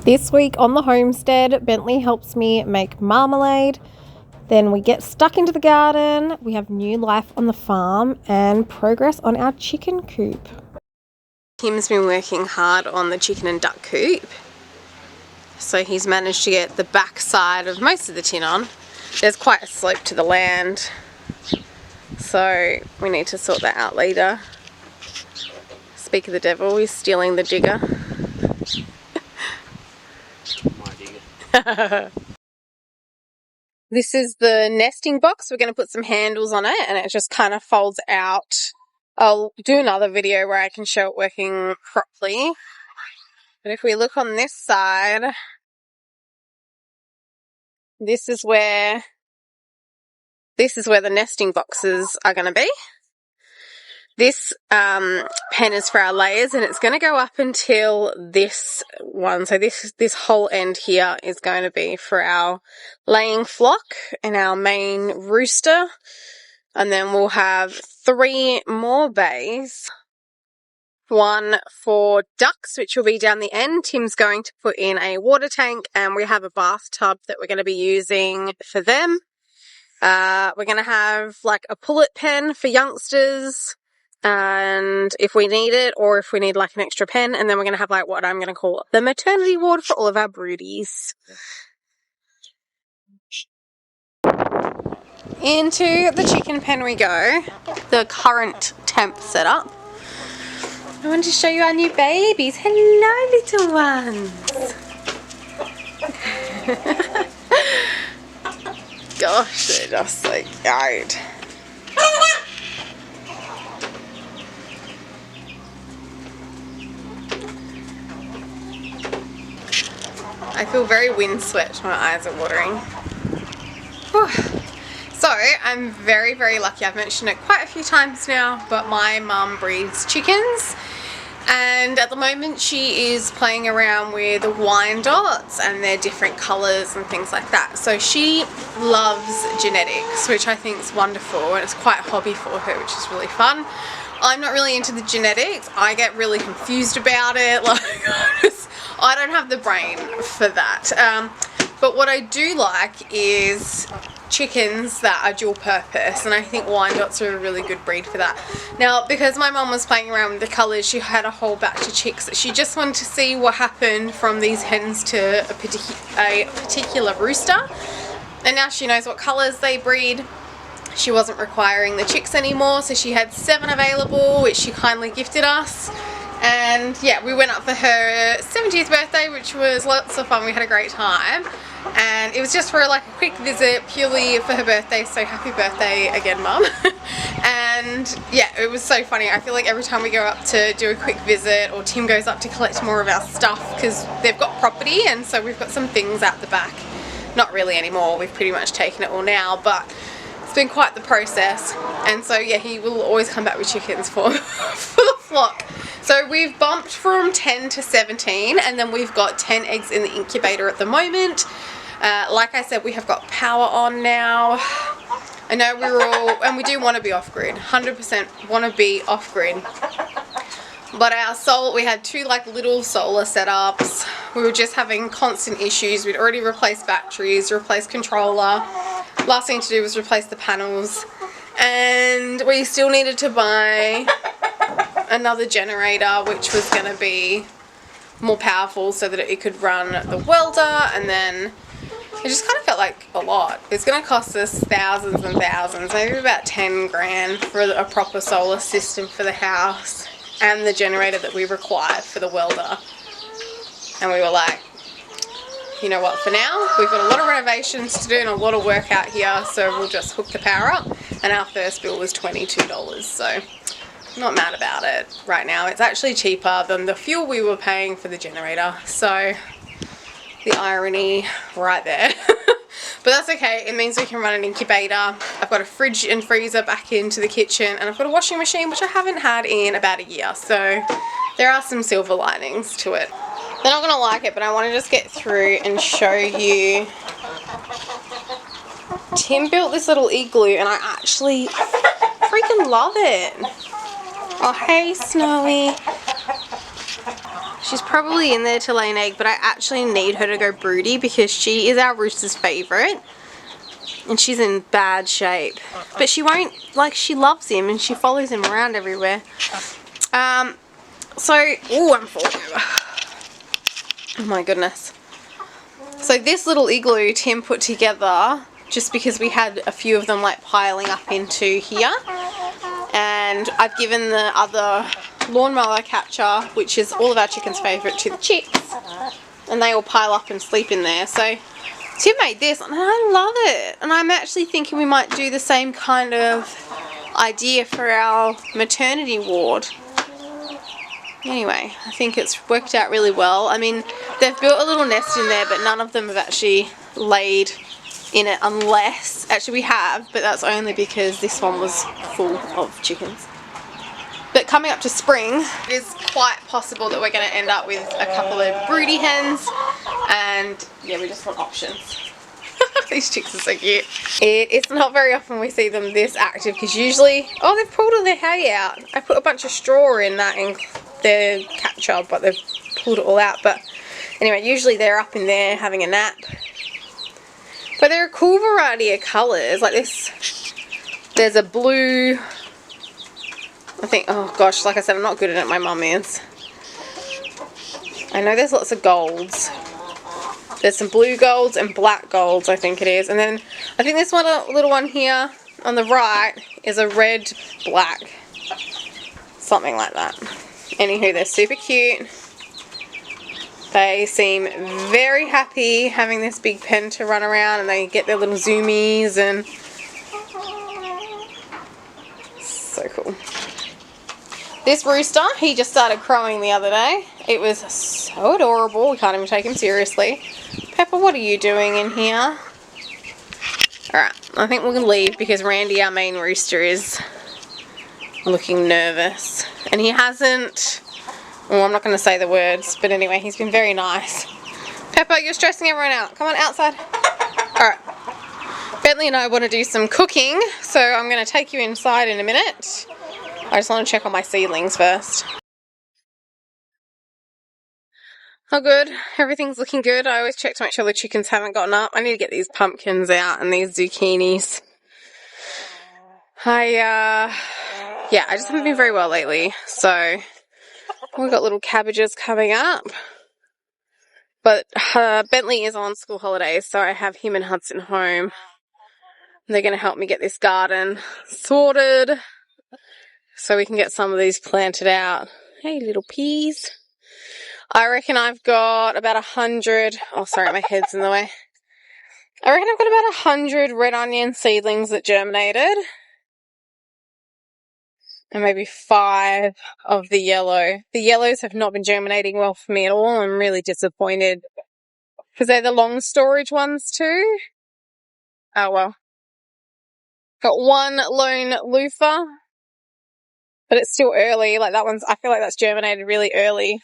This week on the homestead, Bentley helps me make marmalade. Then we get stuck into the garden. We have new life on the farm and progress on our chicken coop. Tim's been working hard on the chicken and duck coop. So he's managed to get the back side of most of the tin on. There's quite a slope to the land, so we need to sort that out later. Speak of the devil, he's stealing the digger. My digger. This is the nesting box. We're going to put some handles on it and it just kind of folds out. I'll do another video where I can show it working properly. But if we look on this side, this is where the nesting boxes are going to be. This pen is for our layers and it's going to go up until this one. So this whole end here is going to be for our laying flock and our main rooster. And then we'll have 3 more bays. One for ducks, which will be down the end. Tim's going to put in a water tank and we have a bathtub that we're going to be using for them. We're going to have like a pullet pen for youngsters. And if we need it, or if we need like an extra pen, and then we're going to have like what I'm going to call the maternity ward for all of our broodies. Into the chicken pen we go. The current temp setup. I wanted to show you our new babies. Hello, little ones. Gosh, they're just so cute. I feel very windswept, my eyes are watering. Whew. So, I'm very, very lucky. I've mentioned it quite a few times now, but my mum breeds chickens. And at the moment she is playing around with Wyandottes and their different colours and things like that. So she loves genetics, which I think is wonderful, and it's quite a hobby for her, which is really fun. I'm not really into the genetics. I get really confused about it. Like, I don't have the brain for that. But what I do like is chickens that are dual purpose, and I think Wyandottes are a really good breed for that. Now, because my mum was playing around with the colours, she had a whole batch of chicks that she just wanted to see what happened from these hens to a particular rooster. And now she knows what colours they breed. She wasn't requiring the chicks anymore, so she had 7 available, which she kindly gifted us. And yeah, we went up for her 70th birthday, which was lots of fun. We had a great time, and it was just for like a quick visit, purely for her birthday. So happy birthday again, Mum. And yeah, it was so funny. I feel like every time we go up to do a quick visit, or Tim goes up to collect more of our stuff, because they've got property, and so we've got some things out the back. Not really anymore, we've pretty much taken it all now, but it's been quite the process. And so yeah, he will always come back with chickens for the flock. So we've bumped from 10 to 17, and then we've got 10 eggs in the incubator at the moment. Like I said, we have got power on now. I know we were all, and we do want to be off-grid, 100% want to be off-grid. But we had 2 like little solar setups. We were just having constant issues. We'd already replaced batteries, replaced controller. Last thing to do was replace the panels. And we still needed to buy another generator, which was going to be more powerful so that it could run the welder, and then it just kind of felt like a lot. It's going to cost us thousands and thousands, maybe about 10 grand for a proper solar system for the house and the generator that we required for the welder. And we were like, you know what, for now we've got a lot of renovations to do and a lot of work out here, so we'll just hook the power up. And our first bill was $22, so not mad about it right now. It's actually cheaper than the fuel we were paying for the generator, so the irony right there. But that's okay, it means we can run an incubator. I've got a fridge and freezer back into the kitchen, and I've got a washing machine, which I haven't had in about a year, so there are some silver linings to it. They're not going to like it, but I want to just get through and show you. Tim built this little igloo and I actually freaking love it. Oh, hey Snowy. She's probably in there to lay an egg, but I actually need her to go broody because she is our rooster's favourite. And she's in bad shape. But she won't, like, she loves him and she follows him around everywhere. Ooh, I'm falling over. Oh my goodness. So this little igloo Tim put together just because we had a few of them like piling up into here. And I've given the other lawnmower catcher, which is all of our chickens' favourite, to the chicks. And they all pile up and sleep in there. So Tim made this and I love it. And I'm actually thinking we might do the same kind of idea for our maternity ward. Anyway, I think it's worked out really well. I mean, they've built a little nest in there, but none of them have actually laid in it unless, actually we have, but that's only because this one was full of chickens. But coming up to spring, it is quite possible that we're going to end up with a couple of broody hens, and yeah, we just want options. These chicks are so cute. It's not very often we see them this active because usually, oh, they've pulled all their hay out. I put a bunch of straw in that in their catcher, but they've pulled it all out. But anyway, usually they're up in there having a nap. But they're a cool variety of colours. Like this, there's a blue, I think, oh gosh, like I said, I'm not good at it, my mum is. I know there's lots of golds. There's some blue golds and black golds, I think it is. And then I think this one, a little one here on the right is a red black. Something like that. Anywho, they're super cute. They seem very happy having this big pen to run around, and they get their little zoomies and so cool. This rooster, he just started crowing the other day. It was so adorable. We can't even take him seriously. Pepper, what are you doing in here? Alright, I think we're going to leave because Randy, our main rooster, is looking nervous. And he hasn't, well, I'm not going to say the words, but anyway, he's been very nice. Pepper, you're stressing everyone out. Come on, outside. Alright. Bentley and I want to do some cooking, so I'm going to take you inside in a minute. I just want to check on my seedlings first. Oh good, everything's looking good. I always check to make sure the chickens haven't gotten up. I need to get these pumpkins out and these zucchinis. I just haven't been very well lately, so we've got little cabbages coming up. But Bentley is on school holidays, so I have him and Hudson home. They're going to help me get this garden sorted so we can get some of these planted out. Hey, little peas. I reckon I've got about 100, oh sorry, my head's in the way. I reckon I've got about 100 red onion seedlings that germinated. And maybe 5 of the yellow. The yellows have not been germinating well for me at all. I'm really disappointed. Because they're the long storage ones too. Oh well. Got one lone loofah. But it's still early. Like that one's, I feel like that's germinated really early.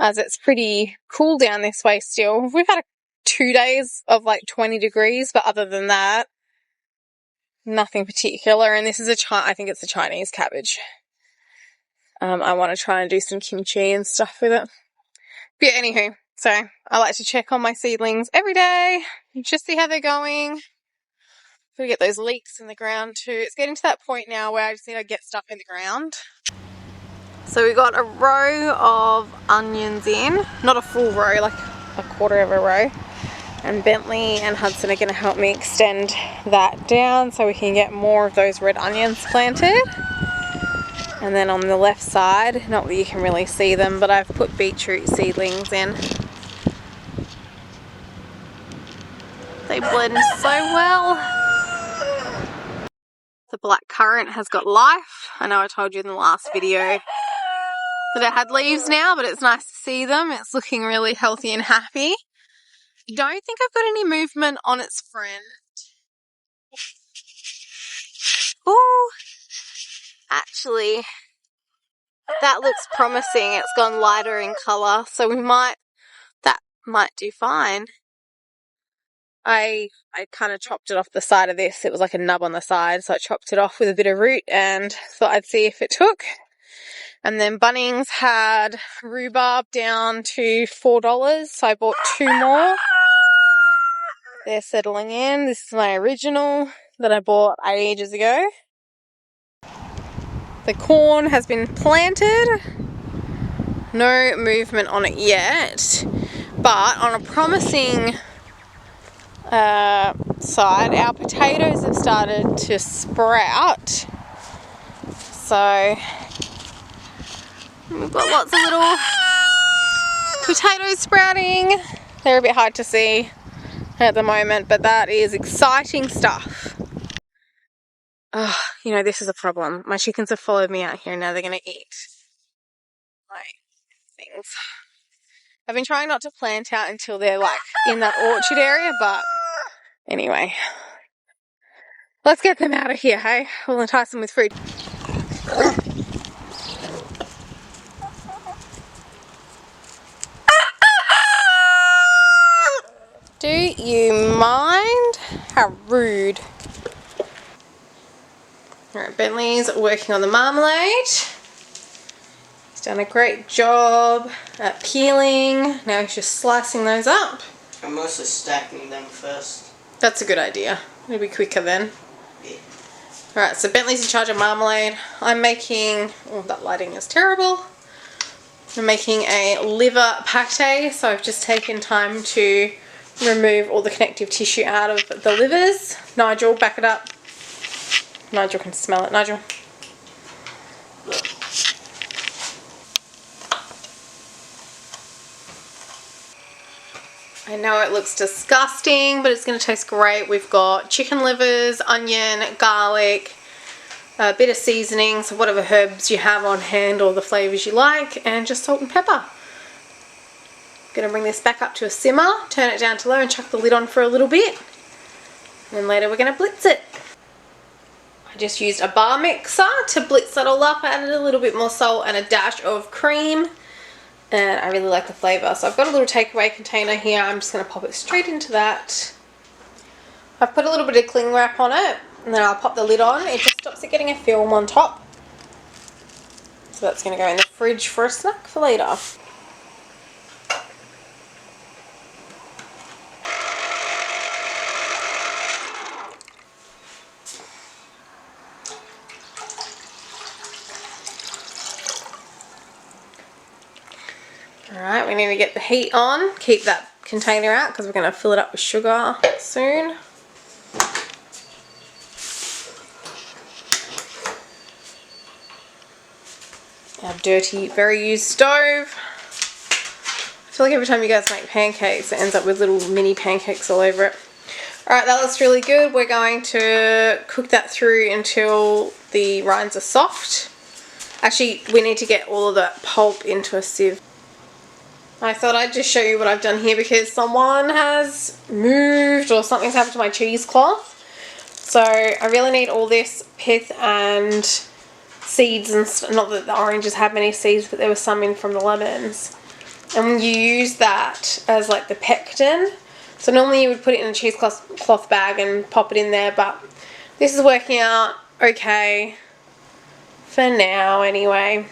As it's pretty cool down this way still. We've had 2 days of like 20 degrees, but other than that, nothing particular. And this is I think it's a Chinese cabbage. I want to try and do some kimchi and stuff with it. But yeah, anywho, so I like to check on my seedlings every day, just see how they're going. We get those leeks in the ground too. It's getting to that point now where I just need to get stuff in the ground. So we got a row of onions in, not a full row, like a quarter of a row. And Bentley and Hudson are going to help me extend that down so we can get more of those red onions planted. And then on the left side, not that you can really see them, but I've put beetroot seedlings in. They blend so well. The black currant has got life. I know I told you in the last video that it had leaves now, but it's nice to see them. It's looking really healthy and happy. Don't think I've got any movement on its friend. Oh, actually, that looks promising. It's gone lighter in colour, so that might do fine. I kind of chopped it off the side of this. It was like a nub on the side, so I chopped it off with a bit of root and thought I'd see if it took. And then Bunnings had rhubarb down to $4, so I bought 2 more. They're settling in. This is my original that I bought ages ago. The corn has been planted. No movement on it yet, but on a promising side, our potatoes have started to sprout. So we've got lots of little potatoes sprouting. They're a bit hard to see at the moment, but that is exciting stuff. Oh, you know, this is a problem. My chickens have followed me out here and now they're going to eat my things. I've been trying not to plant out until they're like in that orchard area, but anyway. Let's get them out of here, hey? We'll entice them with food. Do you mind? How rude. Alright, Bentley's working on the marmalade. He's done a great job at peeling. Now he's just slicing those up. I'm mostly stacking them first. That's a good idea. It'll be quicker then. Yeah. Alright, so Bentley's in charge of marmalade. I'm making, oh, that lighting is terrible. I'm making a liver pate, so I've just taken time to remove all the connective tissue out of the livers. Nigel, back it up. Nigel can smell it. Nigel. I know it looks disgusting, but it's going to taste great. We've got chicken livers, onion, garlic, a bit of seasoning, so whatever herbs you have on hand or the flavours you like, and just salt and pepper. I'm going to bring this back up to a simmer, turn it down to low and chuck the lid on for a little bit. And then later we're going to blitz it. I just used a bar mixer to blitz that all up. I added a little bit more salt and a dash of cream. And I really like the flavour. So I've got a little takeaway container here. I'm just going to pop it straight into that. I've put a little bit of cling wrap on it. And then I'll pop the lid on. It just stops it getting a film on top. So that's going to go in the fridge for a snack for later. Alright, we need to get the heat on, keep that container out because we're going to fill it up with sugar soon. Our dirty, very used stove. I feel like every time you guys make pancakes it ends up with little mini pancakes all over it. Alright, that looks really good. We're going to cook that through until the rinds are soft. Actually, we need to get all of the pulp into a sieve. I thought I'd just show you what I've done here because someone has moved or something's happened to my cheesecloth. So I really need all this pith and seeds and not that the oranges have many seeds, but there were some in from the lemons. And you use that as like the pectin. So normally you would put it in a cheesecloth bag and pop it in there, but this is working out okay for now anyway.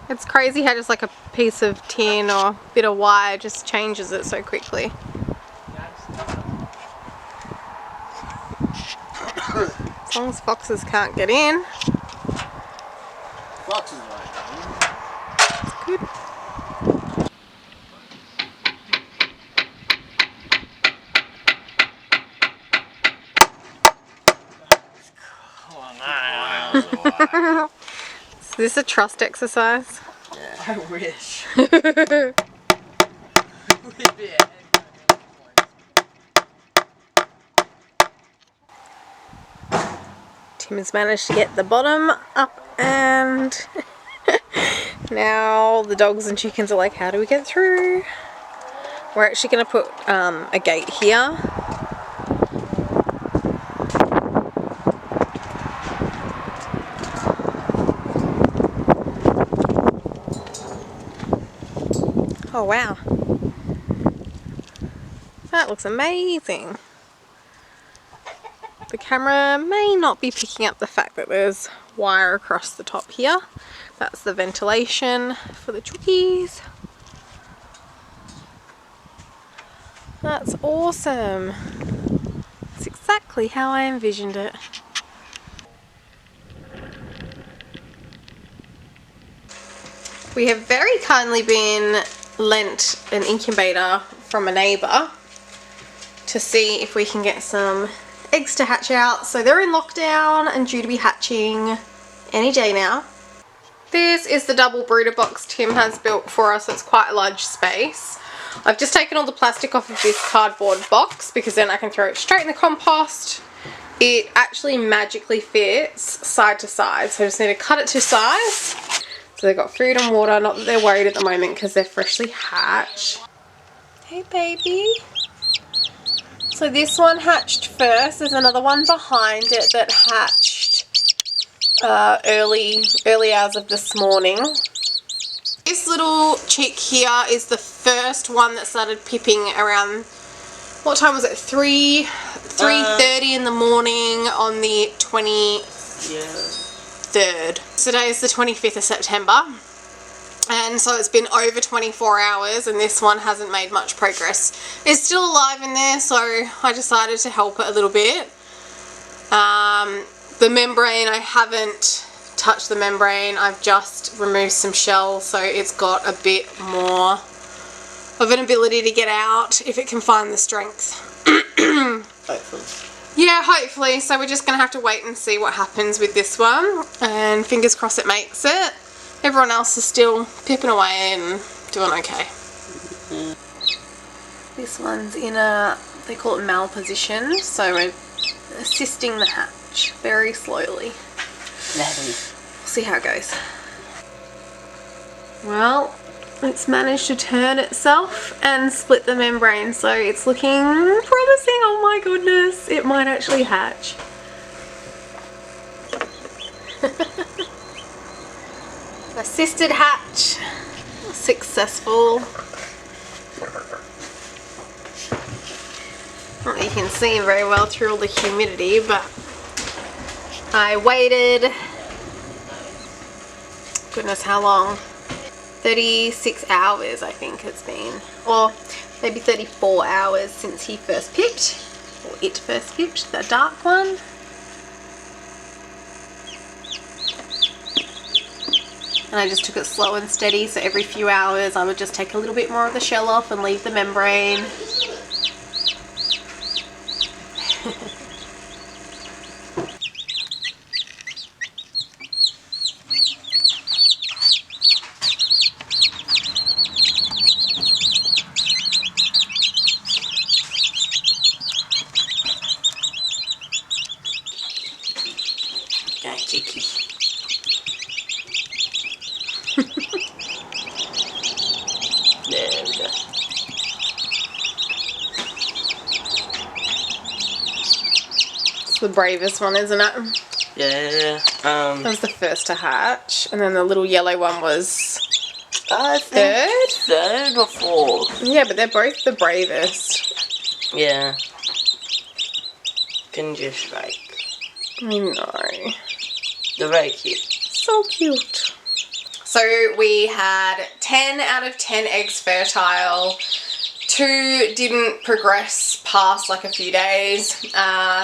It's crazy how just like a piece of tin or a bit of wire just changes it so quickly. As long as foxes can't get in. Foxes right. It's good. Is this a trust exercise? Yeah. I wish. Tim has managed to get the bottom up, and now the dogs and chickens are like, how do we get through? We're actually going to put a gate here. Oh wow, that looks amazing. The camera may not be picking up the fact that there's wire across the top here. That's the ventilation for the chookies. That's awesome. It's exactly how I envisioned it. We have very kindly been lent an incubator from a neighbour to see if we can get some eggs to hatch out. So they're in lockdown and due to be hatching any day now. This is the double brooder box Tim has built for us. It's quite a large space. I've just taken all the plastic off of this cardboard box because then I can throw it straight in the compost. It actually magically fits side to side, so I just need to cut it to size. So they've got food and water, not that they're worried at the moment because they're freshly hatched. Hey baby. So this one hatched first. There's another one behind it that hatched early hours of this morning. This little chick here is the first one that started pipping around, what time was it? 3:30 in the morning on the 23rd. Today is the 25th of September. And so it's been over 24 hours and this one hasn't made much progress. It's still alive in there, so I decided to help it a little bit. The membrane, I haven't touched the membrane. I've just removed some shells, so it's got a bit more of an ability to get out if it can find the strength. Hopefully. Yeah, hopefully. So we're just going to have to wait and see what happens with this one. And fingers crossed it makes it. Everyone else is still pipping away and doing okay. This one's in a, they call it malpositioned, so we're assisting the hatch very slowly. We'll see how it goes. Well, it's managed to turn itself and split the membrane, so it's looking promising. Oh my goodness, it might actually hatch. Assisted hatch, successful. Well, you can see very well through all the humidity, but I waited, goodness how long, 36 hours I think it's been, or maybe 34 hours since he first pipped, or it first pipped, the dark one. And I just took it slow and steady, so every few hours I would just take a little bit more of the shell off and leave the membrane. Okay, cheeky. There we go. It's the bravest one, isn't it? Yeah. That was the first to hatch, and then the little yellow one was I think third or fourth. Yeah, but they're both the bravest. Yeah. Can just like. I know. They're very cute. So cute. So we had 10 out of 10 eggs fertile. 2 didn't progress past like a few days.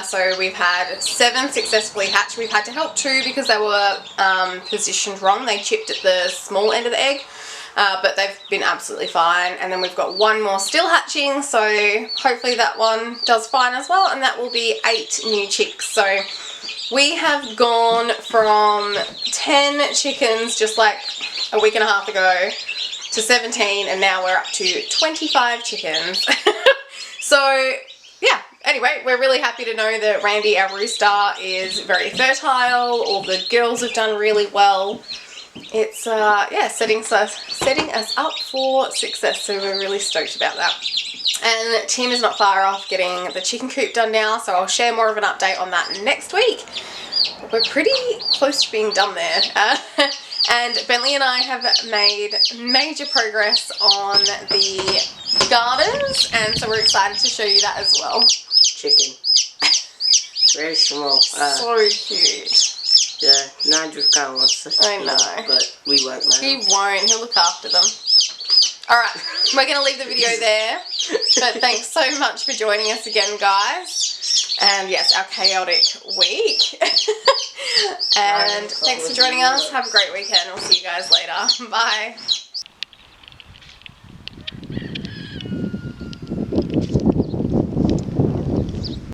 So we've had 7 successfully hatched. We've had to help 2 because they were positioned wrong. They chipped at the small end of the egg. But they've been absolutely fine. And then we've got 1 more still hatching. So hopefully that one does fine as well. And that will be 8 new chicks. So we have gone from 10 chickens just like a week and a half ago to 17, and now we're up to 25 chickens. So yeah, anyway, we're really happy to know that Randy, our rooster, is very fertile. All the girls have done really well. It's yeah, setting us up for success, so we're really stoked about that. And Tim is not far off getting the chicken coop done now, so I'll share more of an update on that next week. We're pretty close to being done there. And Bentley and I have made major progress on the gardens, and so we're excited to show you that as well. Chicken. Very small. So cute. Yeah, Nigel can't want to. I know. But we won't let him. He won't. He'll look after them. Alright, we're going to leave the video there. But thanks so much for joining us again, guys. And yes, our chaotic week. And thanks for joining us. Have a great weekend. We'll see you guys later. Bye.